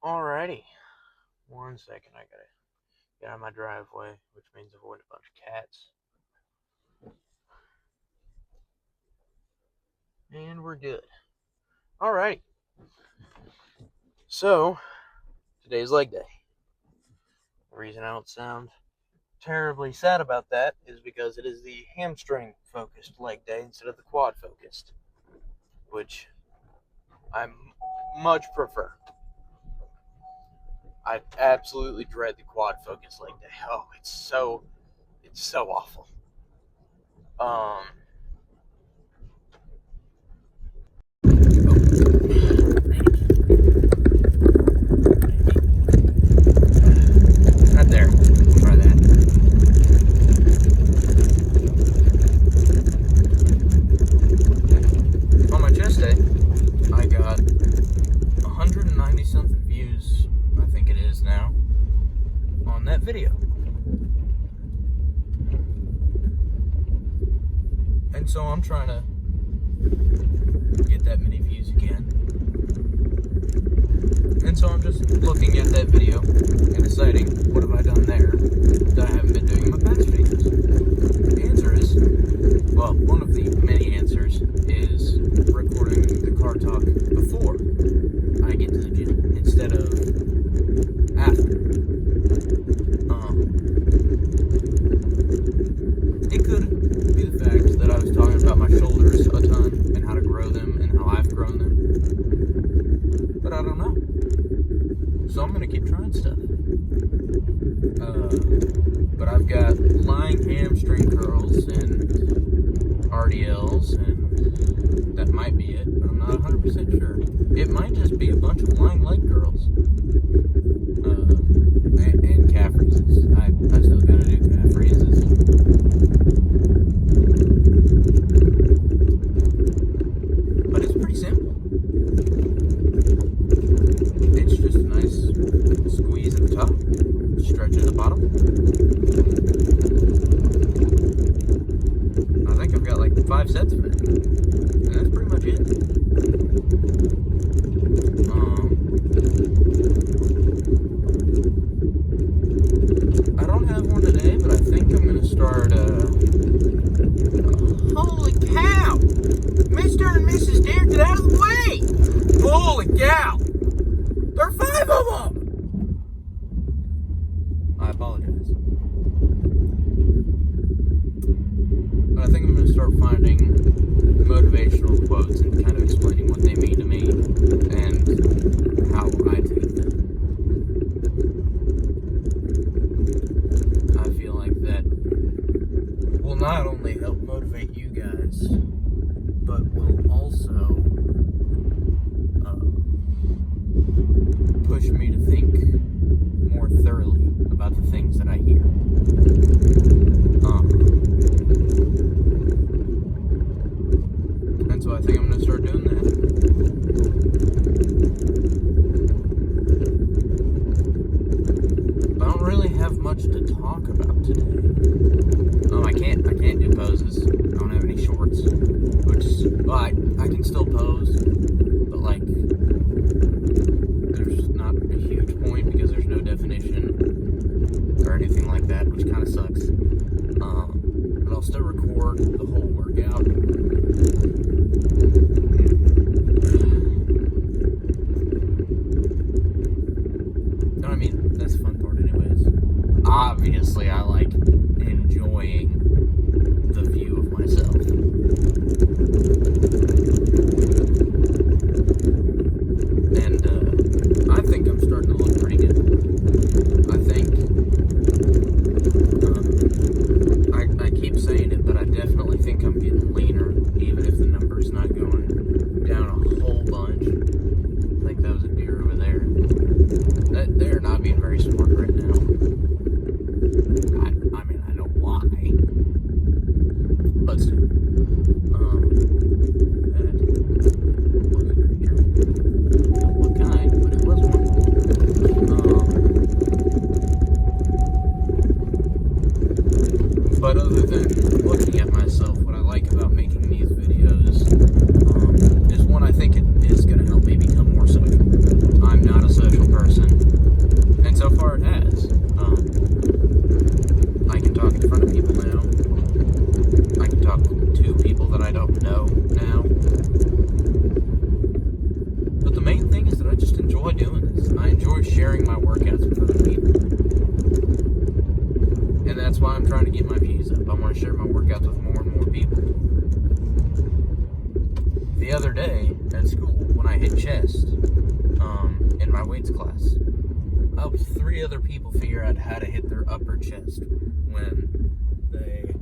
Alrighty. 1 second, I gotta get out of my driveway, which means avoid a bunch of cats. And we're good. Alright. So, today's leg day. The reason I don't sound terribly sad about that is because it is the hamstring focused leg day instead of the quad focused, which I much prefer. I absolutely dread the quad focused leg day. Oh, it's so awful. Not there. We'll try that. On my chest day, I got 190 something views, I think it is now, on that video. And so I'm trying to get that many views again. And so I'm just looking at that video and deciding, what have I done there that I haven't been doing in my past videos? The answer is, well, one of the many answers is recording the car talk before I get to the gym instead of after. It could be the fact that I was talking about my shoulders a ton and how to grow them and how I've grown them, but I don't know. So I'm gonna keep trying stuff. But I've got lying hamstring curls and RDLs, and that might be it, but I'm not 100% sure. It might just be a bunch of lying leg curls. And calf raises. I still gotta do calf raises. But it's pretty simple. It's just a nice squeeze at the top, stretch at the bottom. I think I've got like 5 sets of it. And that's pretty much it. enjoy doing this. I enjoy sharing my workouts with other people. And that's why I'm trying to get my views up. I want to share my workouts with more and more people. The other day at school, when I hit chest in my weights class, I helped 3 other people figure out how to hit their upper chest when they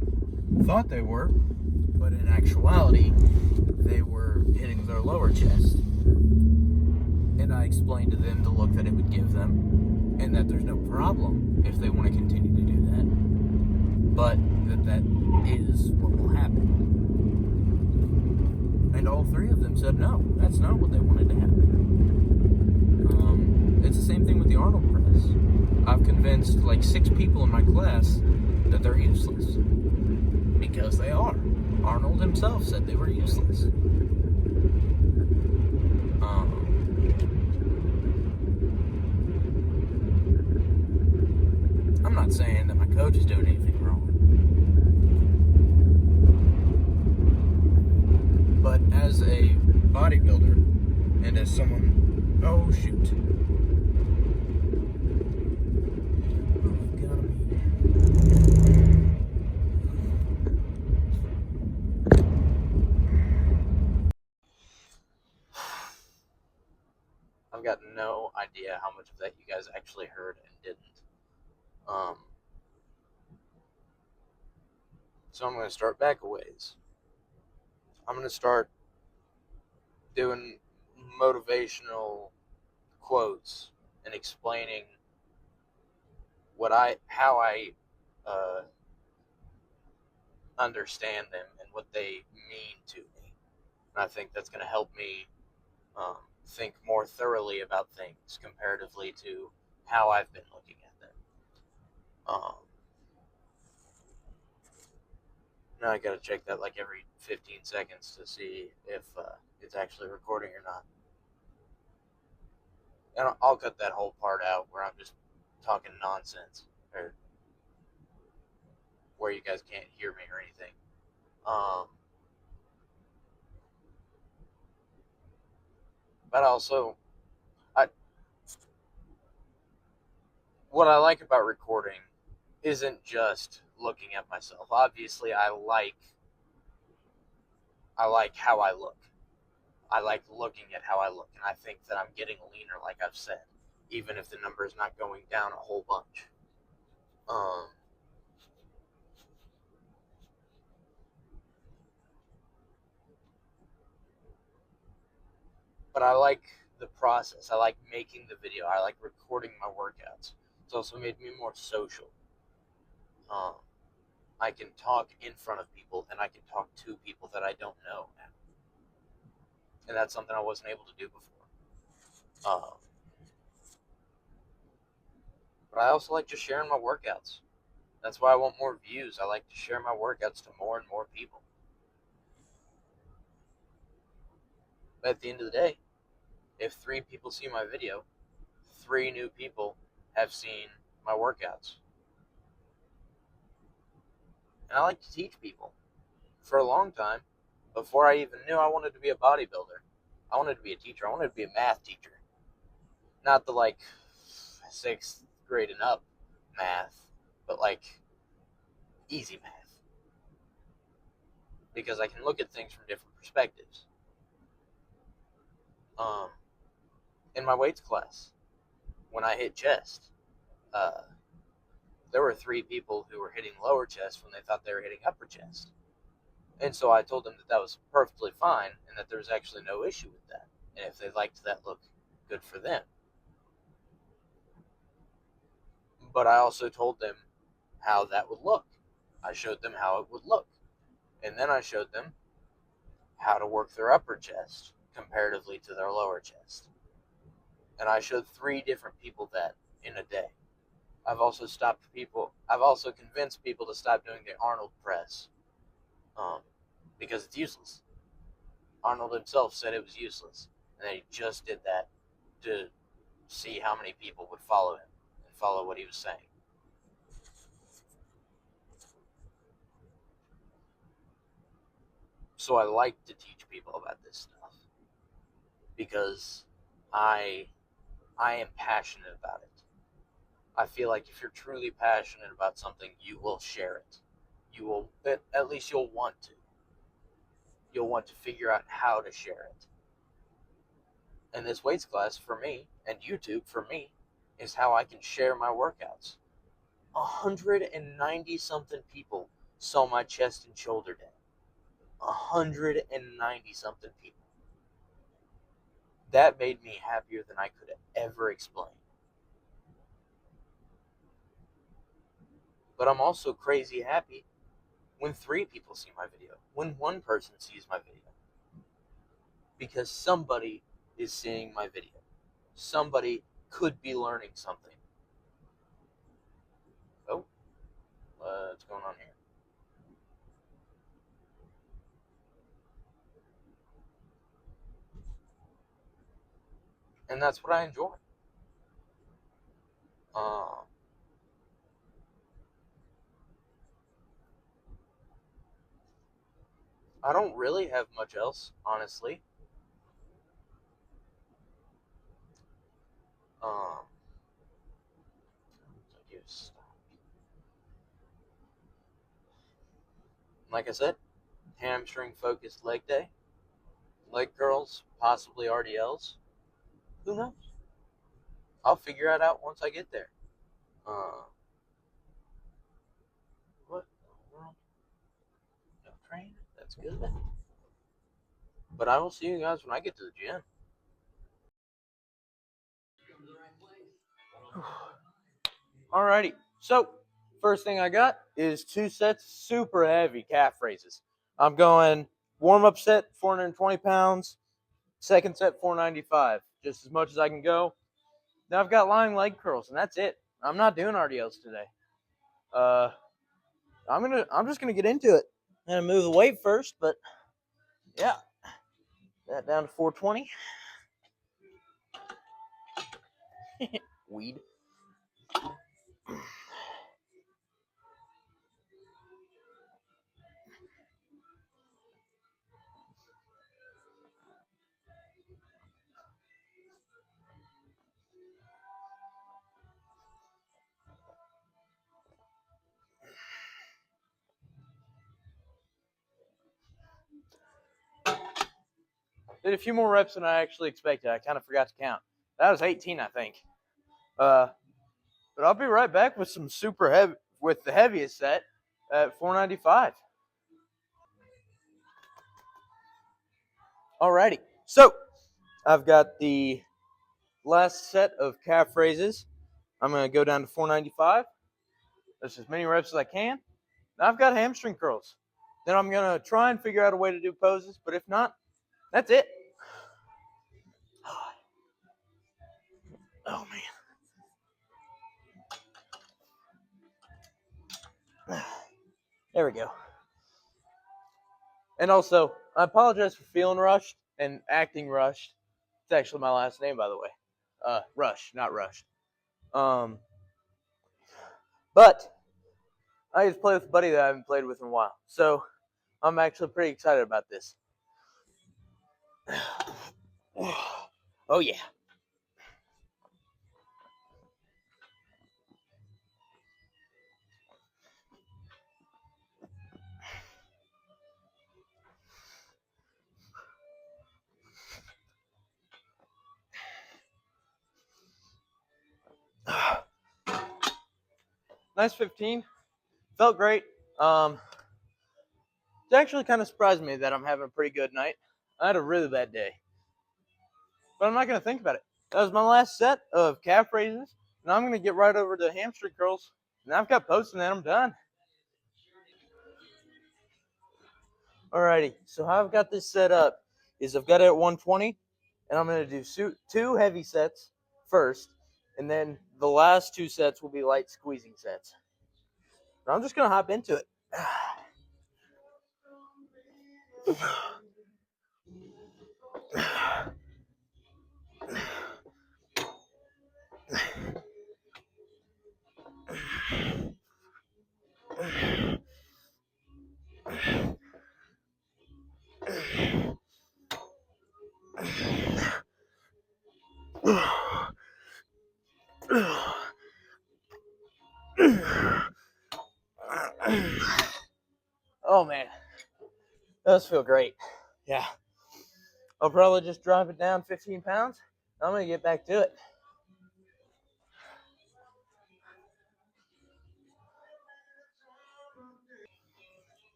thought they were, but in actuality, they were hitting their lower chest. And I explained to them the look that it would give them, and that there's no problem if they want to continue to do that, but that is what will happen. And all 3 of them said no, that's not what they wanted to happen. It's the same thing with the Arnold press. I've convinced like 6 people in my class that they're useless. Because they are. Arnold himself said they were useless. I'm not saying that my coach is doing anything wrong. But as a bodybuilder and as someone... Oh, shoot. I've got no idea how much of that you guys actually heard and didn't. So I'm going to start back a ways. I'm going to start doing motivational quotes and explaining how I understand them and what they mean to me. And I think that's going to help me think more thoroughly about things comparatively to how I've been looking at them. Now I gotta check that like every 15 seconds to see if it's actually recording or not. And I'll cut that whole part out where I'm just talking nonsense, or where you guys can't hear me or anything. But also, what I like about recording isn't just looking at myself. Obviously, I like how I look. I like looking at how I look, and I think that I'm getting leaner, like I've said, even if the number is not going down a whole bunch. But I like the process. I like making the video. I like recording my workouts. It's also made me more social. I can talk in front of people, and I can talk to people that I don't know now. And that's something I wasn't able to do before. But I also like just sharing my workouts. That's why I want more views. I like to share my workouts to more and more people. But at the end of the day, if 3 people see my video, 3 new people have seen my workouts. And I like to teach people. For a long time, before I even knew I wanted to be a bodybuilder, I wanted to be a teacher. I wanted to be a math teacher. Not the 6th grade and up math, but easy math. Because I can look at things from different perspectives. In my weights class, when I hit chest, there were 3 people who were hitting lower chest when they thought they were hitting upper chest. And so I told them that was perfectly fine and that there was actually no issue with that. And if they liked that look, good for them. But I also told them how that would look. I showed them how it would look. And then I showed them how to work their upper chest comparatively to their lower chest. And I showed 3 different people that in a day. I've also convinced people to stop doing the Arnold press because it's useless. Arnold himself said it was useless, and that he just did that to see how many people would follow him and follow what he was saying. So I like to teach people about this stuff because I I am passionate about it. I feel like if you're truly passionate about something, you will share it. You will, at least you'll want to. You'll want to figure out how to share it. And this weights class for me, and YouTube for me, is how I can share my workouts. 190 something people saw my chest and shoulder day. 190 something people. That made me happier than I could ever explain. But I'm also crazy happy when 3 people see my video, when 1 person sees my video. Because somebody is seeing my video. Somebody could be learning something. Oh, what's going on here? And that's what I enjoy. I don't really have much else, honestly. Like I said, hamstring focused leg day, leg curls, possibly RDLs. Who knows? I'll figure it out once I get there. What in the world? No train? That's good. But I will see you guys when I get to the gym. Alrighty. So, first thing I got is 2 sets super heavy calf raises. I'm going warm up set, 420 pounds. Second set, 495. Just as much as I can go. Now I've got lying leg curls, and that's it. I'm not doing RDLs today. I'm just gonna get into it. I'm gonna move the weight first, but yeah, that down to 420. Weed. Did a few more reps than I actually expected. I kind of forgot to count. That was 18, I think. But I'll be right back with some super heavy, with the heaviest set at 495. Alrighty. So I've got the last set of calf raises. I'm going to go down to 495. That's as many reps as I can. Now I've got hamstring curls. Then I'm going to try and figure out a way to do poses, but if not, that's it. Oh, man. There we go. And also, I apologize for feeling rushed and acting rushed. It's actually my last name, by the way. Rush, not rushed. But I just played with a buddy that I haven't played with in a while. So I'm actually pretty excited about this. Oh, yeah. Nice 15. Felt great. It actually kind of surprised me that I'm having a pretty good night. I had a really bad day. But I'm not going to think about it. That was my last set of calf raises. Now I'm going to get right over to hamstring curls. And I've got posting and I'm done. Alrighty, so how I've got this set up is I've got it at 120, and I'm going to do 2 heavy sets first, and then the last 2 sets will be light squeezing sets. And I'm just going to hop into it. Oh man, that does feel great. Yeah. I'll probably just drop it down 15 pounds. I'm going to get back to it.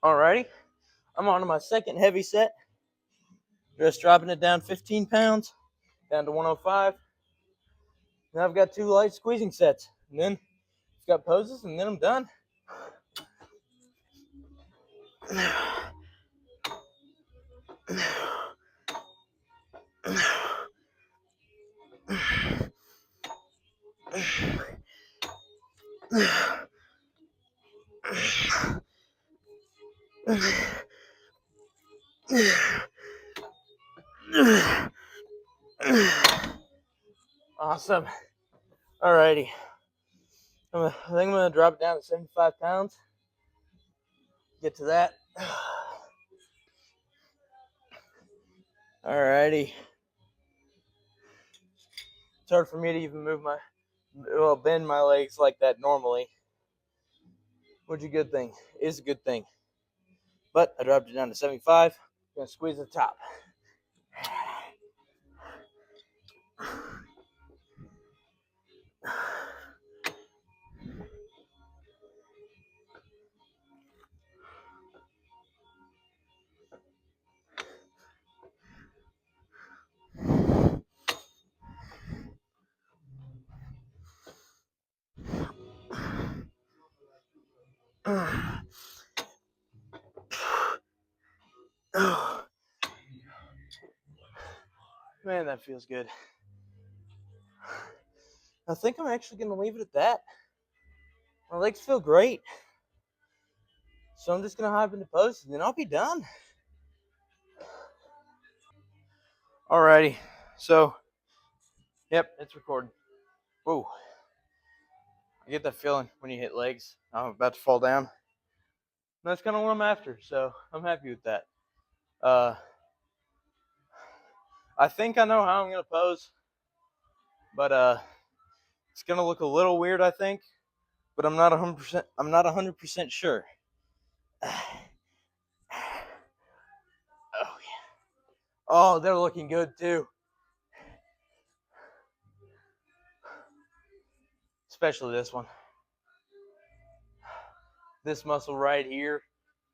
Alrighty. I'm on to my second heavy set. Just dropping it down 15 pounds, down to 105. Now I've got 2 light squeezing sets. And then I've got poses, and then I'm done. Awesome. Alrighty. I think I'm going to drop it down to 75 pounds. Get to that. Alrighty. It's hard for me to even bend my legs like that normally. Which is a good thing. Is a good thing. But I dropped it down to 75. I'm going to squeeze the top. Man, that feels good. I think I'm actually going to leave it at that. My legs feel great. So I'm just going to hop into pose and then I'll be done. Alrighty. So, yep, it's recording. Whoa. I get that feeling when you hit legs. I'm about to fall down. And that's kind of what I'm after. So I'm happy with that. I think I know how I'm going to pose. But it's going to look a little weird, I think. But I'm not 100%. I'm not 100% sure. Oh yeah. Oh, they're looking good too. Especially this one. This muscle right here,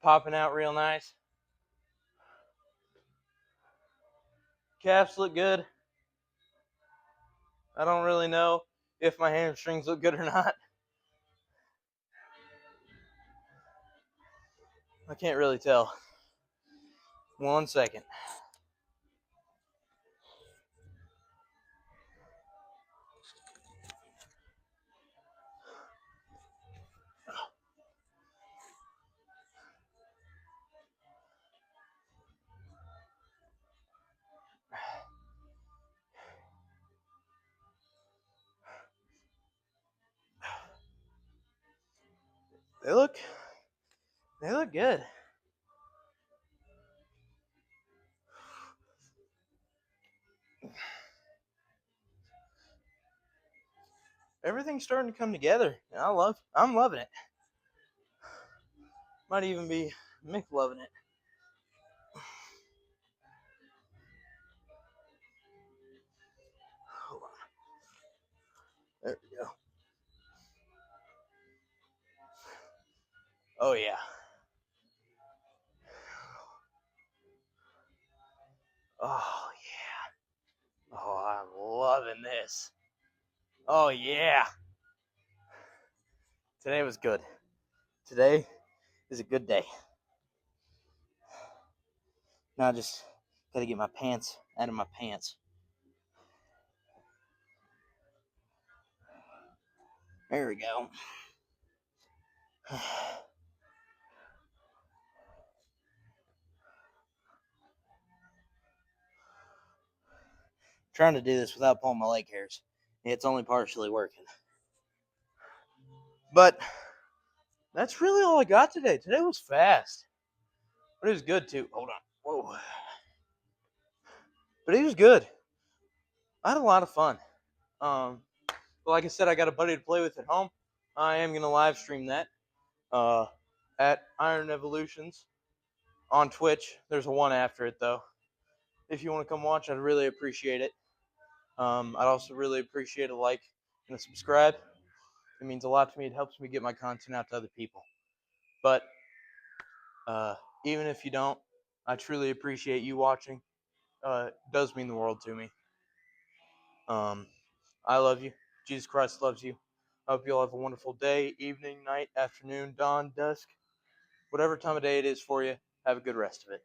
popping out real nice. Calves look good. I don't really know if my hamstrings look good or not. I can't really tell. 1 second. They look good. Everything's starting to come together. And I'm loving it. Might even be Mick loving it. Hold on. There we go. Oh yeah. Oh yeah. Oh, I'm loving this. Oh yeah. Today was good. Today is a good day. Now I just gotta get my pants out of my pants. There we go. Trying to do this without pulling my leg hairs. It's only partially working. But that's really all I got today. Today was fast. But it was good too. Hold on. Whoa. But it was good. I had a lot of fun. Like I said, I got a buddy to play with at home. I am gonna live stream that at Iron Evolutions on Twitch. There's a one after it though. If you want to come watch, I'd really appreciate it. I'd also really appreciate a like and a subscribe. It means a lot to me. It helps me get my content out to other people. But even if you don't, I truly appreciate you watching. It does mean the world to me. I love you. Jesus Christ loves you. I hope you all have a wonderful day, evening, night, afternoon, dawn, dusk, whatever time of day it is for you. Have a good rest of it.